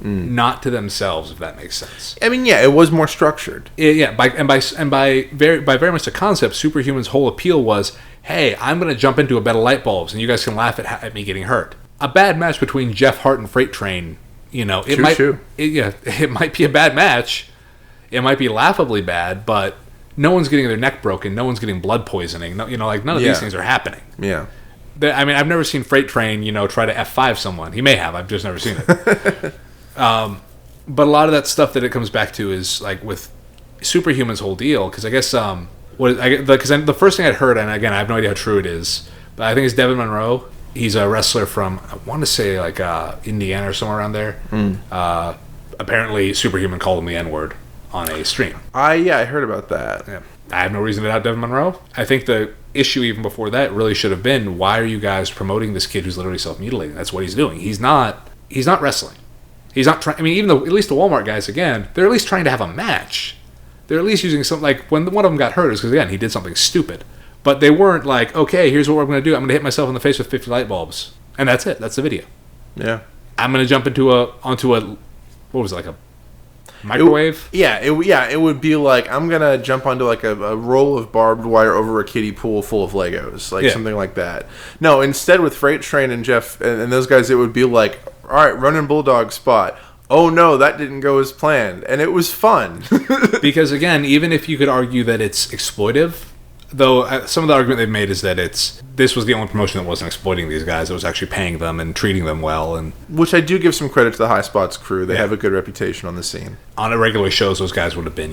Not to themselves, if that makes sense. I mean, yeah, it was more structured. By very much the concept, Superhuman's whole appeal was, hey, I'm going to jump into a bed of light bulbs, and you guys can laugh at me getting hurt. A bad match between Jeff Hart and Freight Train, it might be a bad match. It might be laughably bad, but no one's getting their neck broken. No one's getting blood poisoning. None of these things are happening. Yeah. I mean, I've never seen Freight Train, try to F5 someone. He may have. I've just never seen it. But a lot of that stuff that it comes back to is like with Superhuman's whole deal, because I guess the first thing I'd heard, and again I have no idea how true it is, but I think it's Devin Monroe He's a wrestler from, I want to say, like, Indiana or somewhere around there. Apparently, Superhuman called him the N-word on a stream. I heard about that. Yeah. I have no reason to doubt Devin Monroe. I think the issue even before that really should have been, why are you guys promoting this kid who's literally self-mutilating? That's what he's doing. He's not wrestling. He's not trying. I mean, even though at least the Walmart guys, again, they're at least trying to have a match. They're at least using something, like when one of them got hurt, is because, again, he did something stupid. But they weren't like, okay, here's what we're going to do. I'm going to hit myself in the face with 50 light bulbs. And that's it. That's the video. Yeah. I'm going to jump onto a, what was it, like a microwave? It would be like, I'm going to jump onto like a roll of barbed wire over a kiddie pool full of Legos. Like something like that. No, instead with Freight Train and Jeff and those guys, it would be like, all right, running bulldog spot. Oh no, that didn't go as planned. And it was fun. Because again, even if you could argue that it's exploitive, though some of the argument they've made is that this was the only promotion that wasn't exploiting these guys. It was actually paying them and treating them well. And which I do give some credit to the High Spots crew. They have a good reputation on the scene. On regular shows, those guys would have been,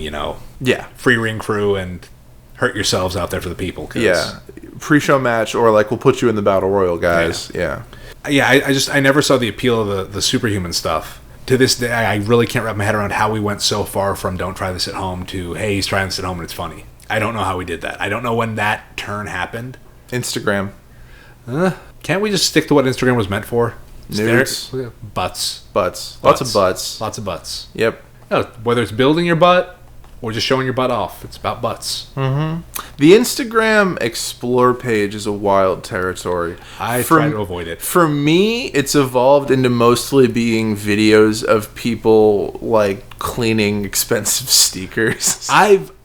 free ring crew and hurt yourselves out there for the people. Yeah. Pre-show match, or like, we'll put you in the Battle Royal, guys. Yeah. I never saw the appeal of the Superhuman stuff. To this day, I really can't wrap my head around how we went so far from don't try this at home to, hey, he's trying this at home and it's funny. I don't know how we did that. I don't know when that turn happened. Instagram. Can't we just stick to what Instagram was meant for? Nudes. Butts. Lots of butts. Lots of butts. Yep. Whether it's building your butt or just showing your butt off, it's about butts. Mm-hmm. The Instagram Explore page is a wild territory. I try to avoid it. For me, it's evolved into mostly being videos of people like cleaning expensive sneakers.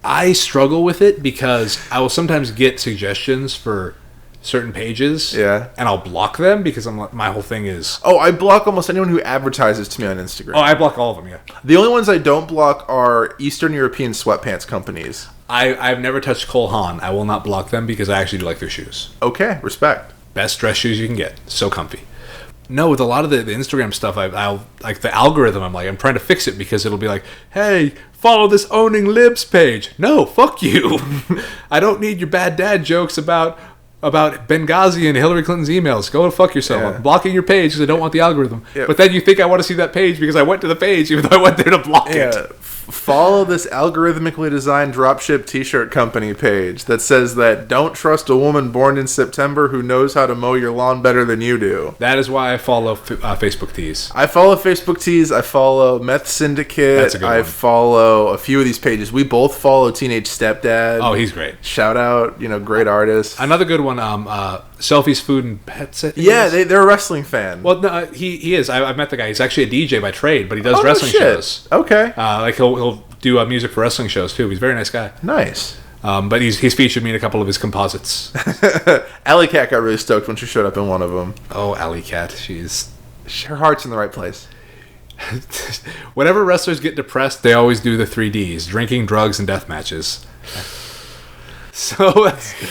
I struggle with it because I will sometimes get suggestions for certain pages, and I'll block them because my whole thing is... Oh, I block almost anyone who advertises to me on Instagram. Oh, I block all of them, yeah. The only ones I don't block are Eastern European sweatpants companies. I've never touched Cole Haan. I will not block them because I actually do like their shoes. Okay, respect. Best dress shoes you can get. So comfy. No, with a lot of the Instagram stuff, I'll like the algorithm. I'm trying to fix it because it'll be like, hey, follow this Owning Libs page. No, fuck you. I don't need your bad dad jokes about Benghazi and Hillary Clinton's emails. Go fuck yourself. Yeah. I'm blocking your page because I don't want the algorithm. Yeah. But then you think I want to see that page because I went to the page even though I went there to block it. Follow this algorithmically designed dropship t-shirt company page that says that don't trust a woman born in September who knows how to mow your lawn better than you do. That is why I follow Facebook Tees. I follow Facebook Tees. I follow Meth Syndicate. That's a good one. Follow a few of these pages. We both follow Teenage Stepdad. Oh, he's great. Shout out, great artist. Another good one, Selfies, Food, and Pets. Yeah, they're a wrestling fan. Well, no, he is. I've met the guy. He's actually a DJ by trade, but he does wrestling shows. Okay. Like he'll do music for wrestling shows too. He's a very nice guy. Nice. But he's featured me in a couple of his composites. Alley Cat got really stoked when she showed up in one of them. Oh, Alley Cat, Her heart's in the right place. Whenever wrestlers get depressed, they always do the 3Ds: drinking, drugs, and death matches. So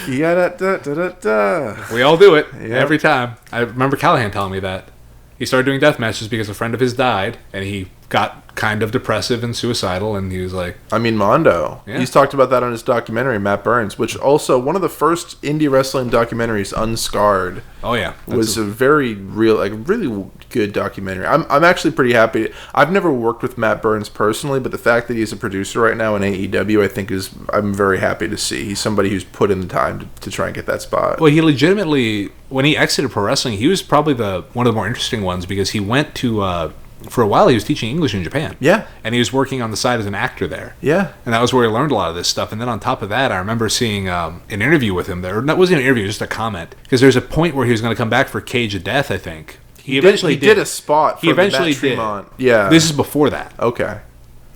we all do it every time. I remember Callahan telling me that he started doing death matches because a friend of his died, and he got kind of depressive and suicidal, and he was like... Mondo. Yeah. He's talked about that on his documentary, Matt Burns, which also, one of the first indie wrestling documentaries, Unscarred. Oh, yeah. Was a very real, really good documentary. I'm actually pretty happy. I've never worked with Matt Burns personally, but the fact that he's a producer right now in AEW, I think I'm very happy to see. He's somebody who's put in the time to try and get that spot. Well, he legitimately, when he exited pro wrestling, he was probably one of the more interesting ones because he went to... for a while, he was teaching English in Japan. Yeah. And he was working on the side as an actor there. Yeah. And that was where he learned a lot of this stuff. And then on top of that, I remember seeing an interview with him there. That wasn't an interview, just a comment. Because there's a point where he was going to come back for Cage of Death, I think. He eventually did a spot for he eventually Matt Tremont. Yeah. This is before that. Okay.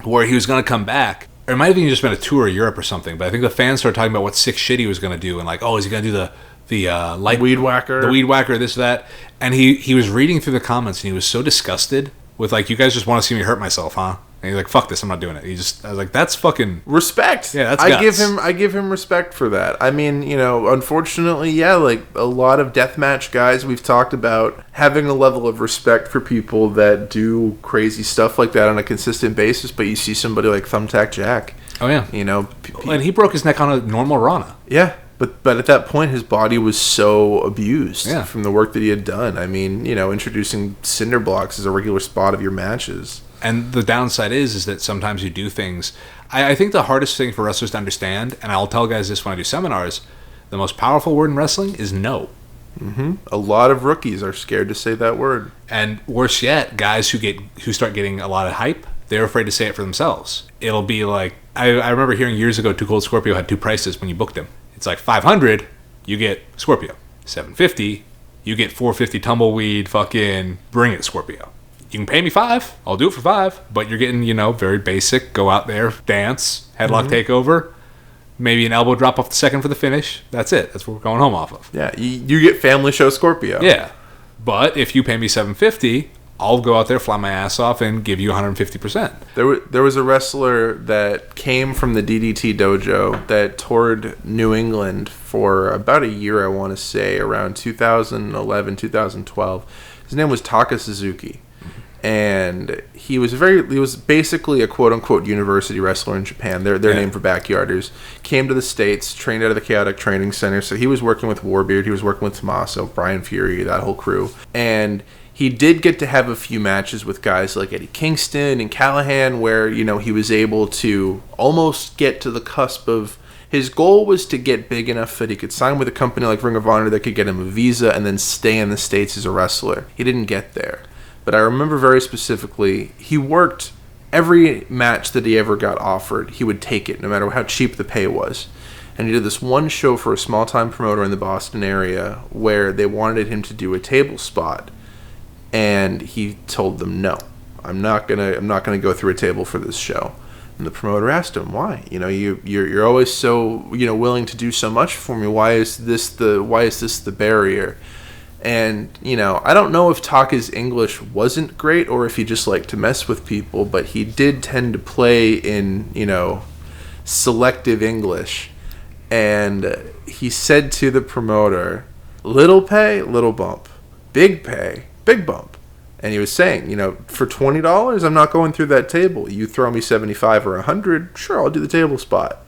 Where he was going to come back. Or it might have even just been a tour of Europe or something. But I think the fans started talking about what sick shit he was going to do. And is he going to do the light... Weed whacker. The weed whacker, this, that. And he was reading through the comments and he was so disgusted with you guys just want to see me hurt myself, huh? And he's like, fuck this, I'm not doing it. I was like, that's fucking respect. Yeah, that's guts. I give him respect for that. Unfortunately, a lot of deathmatch guys we've talked about having a level of respect for people that do crazy stuff like that on a consistent basis, but you see somebody like Thumbtack Jack. Oh yeah. And he broke his neck on a normal Rana. Yeah. But at that point, his body was so abused Yeah. from the work that he had done. I mean, introducing cinder blocks as a regular spot of your matches. And the downside is that sometimes you do things. I think the hardest thing for wrestlers to understand, and I'll tell guys this when I do seminars, the most powerful word in wrestling is no. A lot of rookies are scared to say that word. And worse yet, guys who start getting a lot of hype, they're afraid to say it for themselves. It'll be like, I remember hearing years ago, Too Cold Scorpio had two prices when you booked him. It's like $500, you get Scorpio. $750, you get $450 tumbleweed, fucking bring it Scorpio. You can pay me $5, I'll do it for $5, but you're getting, very basic, go out there, dance, headlock takeover, maybe an elbow drop off the second for the finish. That's it. That's what we're going home off of. Yeah, you get Family Show Scorpio. Yeah. But if you pay me $750, I'll go out there, fly my ass off, and give you 150%. There was a wrestler that came from the DDT dojo that toured New England for about a year, I want to say, around 2011, 2012. His name was Taka Suzuki. And he was basically a quote-unquote university wrestler in Japan. Their name for backyarders. Came to the States, trained out of the Chaotic Training Center. So he was working with Warbeard, he was working with Tommaso, Brian Fury, that whole crew. And he did get to have a few matches with guys like Eddie Kingston and Callahan where, he was able to almost get to the cusp of... His goal was to get big enough that he could sign with a company like Ring of Honor that could get him a visa and then stay in the States as a wrestler. He didn't get there. But I remember very specifically, he worked every match that he ever got offered. He would take it, no matter how cheap the pay was. And he did this one show for a small-time promoter in the Boston area where they wanted him to do a table spot. And he told them, no, I'm not gonna go through a table for this show. And the promoter asked him, why? You're always so, willing to do so much for me. Why is this the barrier? And, I don't know if Taka's English wasn't great or if he just liked to mess with people, but he did tend to play in, selective English. And he said to the promoter, little pay, little bump. Big pay, big bump. And he was saying, for $20, I'm not going through that table. You throw me $75 or $100, sure, I'll do the table spot.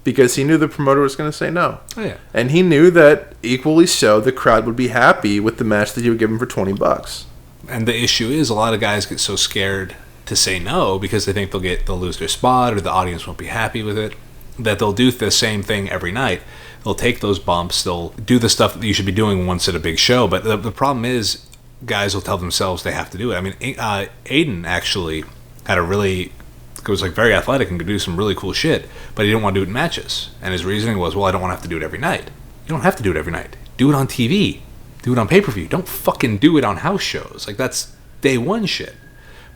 Because he knew the promoter was going to say no. Oh, yeah. And he knew that, equally so, the crowd would be happy with the match that he would give him for $20. And the issue is a lot of guys get so scared to say no because they think they'll lose their spot or the audience won't be happy with it, that they'll do the same thing every night. They'll take those bumps. They'll do the stuff that you should be doing once at a big show. But the problem is guys will tell themselves they have to do it. I mean, Aiden actually had was very athletic and could do some really cool shit, but he didn't want to do it in matches. And his reasoning was, well, I don't want to have to do it every night. You don't have to do it every night. Do it on TV. Do it on pay-per-view. Don't fucking do it on house shows. That's day one shit.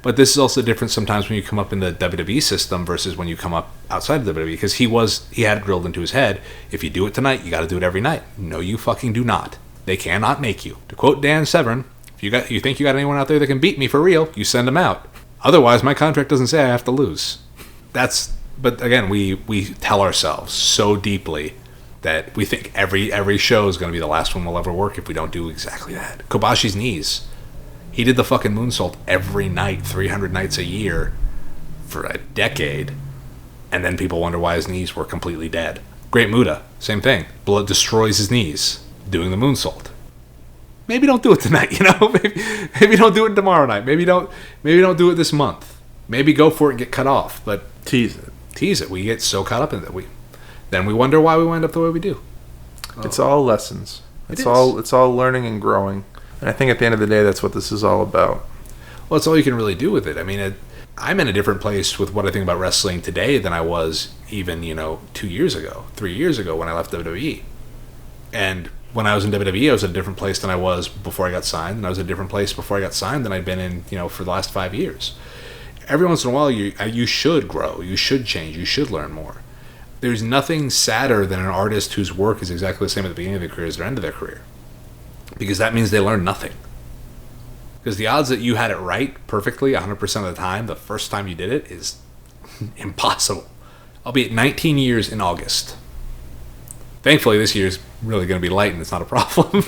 But this is also different sometimes when you come up in the WWE system versus when you come up outside of WWE, because he had it drilled into his head, if you do it tonight, you got to do it every night. No, you fucking do not. They cannot make you. To quote Dan Severn, if you think you got anyone out there that can beat me for real, you send them out. Otherwise, my contract doesn't say I have to lose. But again, we tell ourselves so deeply that we think every show is going to be the last one we'll ever work if we don't do exactly that. Kobashi's knees. He did the fucking moonsault every night, 300 nights a year, for a decade, and then people wonder why his knees were completely dead. Great Muta, same thing. Blood destroys his knees doing the moonsault. Maybe don't do it tonight, Maybe don't do it tomorrow night. Maybe don't do it this month. Maybe go for it and get cut off, but tease it. We get so caught up in it then we wonder why we wind up the way we do. It's all lessons. It's all learning and growing. And I think at the end of the day, that's what this is all about. Well, it's all you can really do with it. I mean, I'm in a different place with what I think about wrestling today than I was even, 2 years ago, 3 years ago when I left WWE. And when I was in WWE, I was at a different place than I was before I got signed, and I was at a different place before I got signed than I'd been in, for the last 5 years. Every once in a while, you should grow, you should change, you should learn more. There's nothing sadder than an artist whose work is exactly the same at the beginning of their career as the end of their career. Because that means they learned nothing. Because the odds that you had it right perfectly 100% of the time, the first time you did it, is impossible. I'll be at 19 years in August. Thankfully, this year's really going to be light and it's not a problem.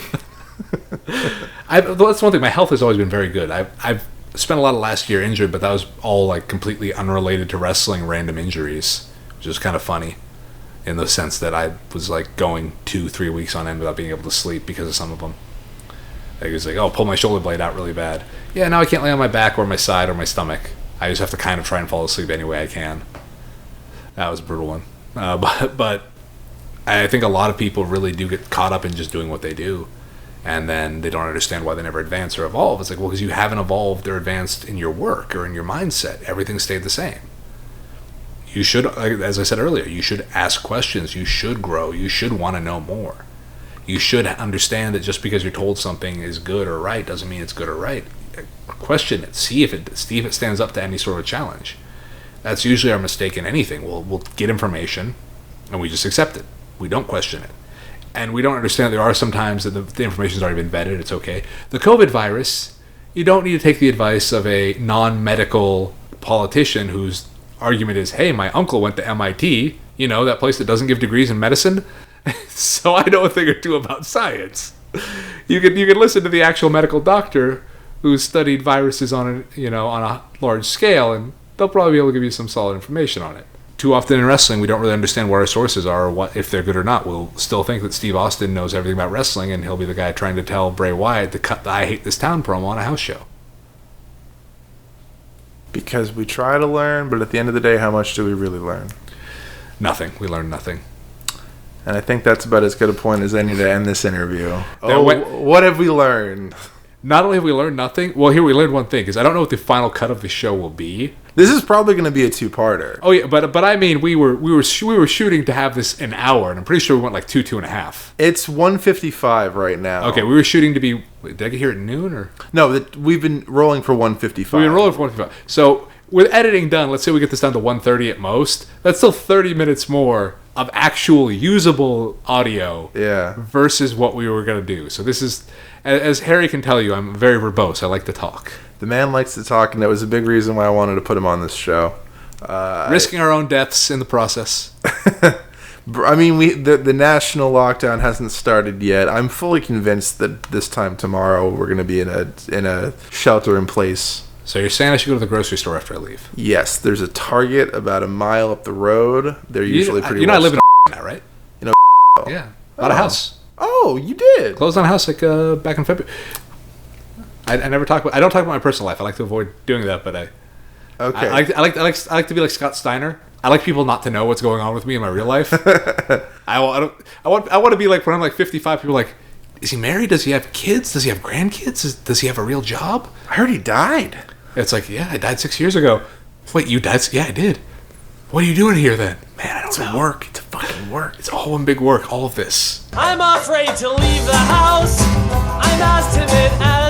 That's one thing. My health has always been very good. I've spent a lot of last year injured, but that was all completely unrelated to wrestling, random injuries, which is kind of funny. in the sense that I was like going 2-3 weeks on end without being able to sleep because of some of them. Like, it was like, oh, pull my shoulder blade out really bad. Yeah, now I can't lay on my back or my side or my stomach. I just have to kind of try and fall asleep any way I can. That was a brutal one. But I think a lot of people really do get caught up in just doing what they do, and then they don't understand why they never advance or evolve. It's like, well, because you haven't evolved or advanced in your work or in your mindset. Everything stayed the same. You should, as I said earlier, you should ask questions. You should grow. You should want to know more. You should understand that just because you're told something is good or right doesn't mean it's good or right. Question it. See if it stands up to any sort of challenge. That's usually our mistake in anything. We'll get information and we just accept it. We don't question it. And we don't understand there are some times that the information's already been vetted. It's okay. The COVID virus, you don't need to take the advice of a non-medical politician whose argument is, hey, my uncle went to MIT, that place that doesn't give degrees in medicine, so I know a thing or two about science. You can listen to the actual medical doctor who's studied viruses on a large scale, and they'll probably be able to give you some solid information on it. Too often in wrestling, we don't really understand what our sources are or what if they're good or not. We'll still think that Steve Austin knows everything about wrestling, and he'll be the guy trying to tell Bray Wyatt to cut the I Hate This Town promo on a house show. Because we try to learn, but at the end of the day, how much do we really learn? Nothing. We learn nothing. And I think that's about as good a point as any to end this interview. What have we learned? Not only have we learned nothing, well, here we learned one thing, because I don't know what the final cut of the show will be. This is probably going to be a two-parter. Oh yeah, but I mean, we were shooting to have this an hour, and I'm pretty sure we went like 2.5. It's 1:55 right now. Okay, we were shooting to be. Wait, did I get here at noon or? No, we've been rolling for 1:55. We've been rolling for 1:55. So with editing done, let's say we get this down to 1:30 at most. That's still 30 minutes more of actual usable audio. Yeah. Versus what we were gonna do. So this is, as Harry can tell you, I'm very verbose. I like to talk. The man likes to talk, and that was a big reason why I wanted to put him on this show. Risking our own deaths in the process. I mean, the national lockdown hasn't started yet. I'm fully convinced that this time tomorrow we're going to be in a shelter in place. So you're saying I should go to the grocery store after I leave? Yes, there's a Target about a mile up the road. They're usually pretty. You know, I live in now, right? You know. Yeah, bought a house. Oh, you did. Closed on a house back in February. I never talk about. I don't talk about my personal life. I like to avoid doing that, but okay. I like to be like Scott Steiner. I like people not to know what's going on with me in my real life. I want to be like when I'm like 55. People are like, is he married? Does he have kids? Does he have grandkids? Does he have a real job? I heard he died. It's like, yeah, I died 6 years ago. Wait, you died? Yeah, I did. What are you doing here then? Man, I don't know. It's work. It's a fucking work. It's all one big work. All of this. I'm afraid to leave the house. I'm as timid as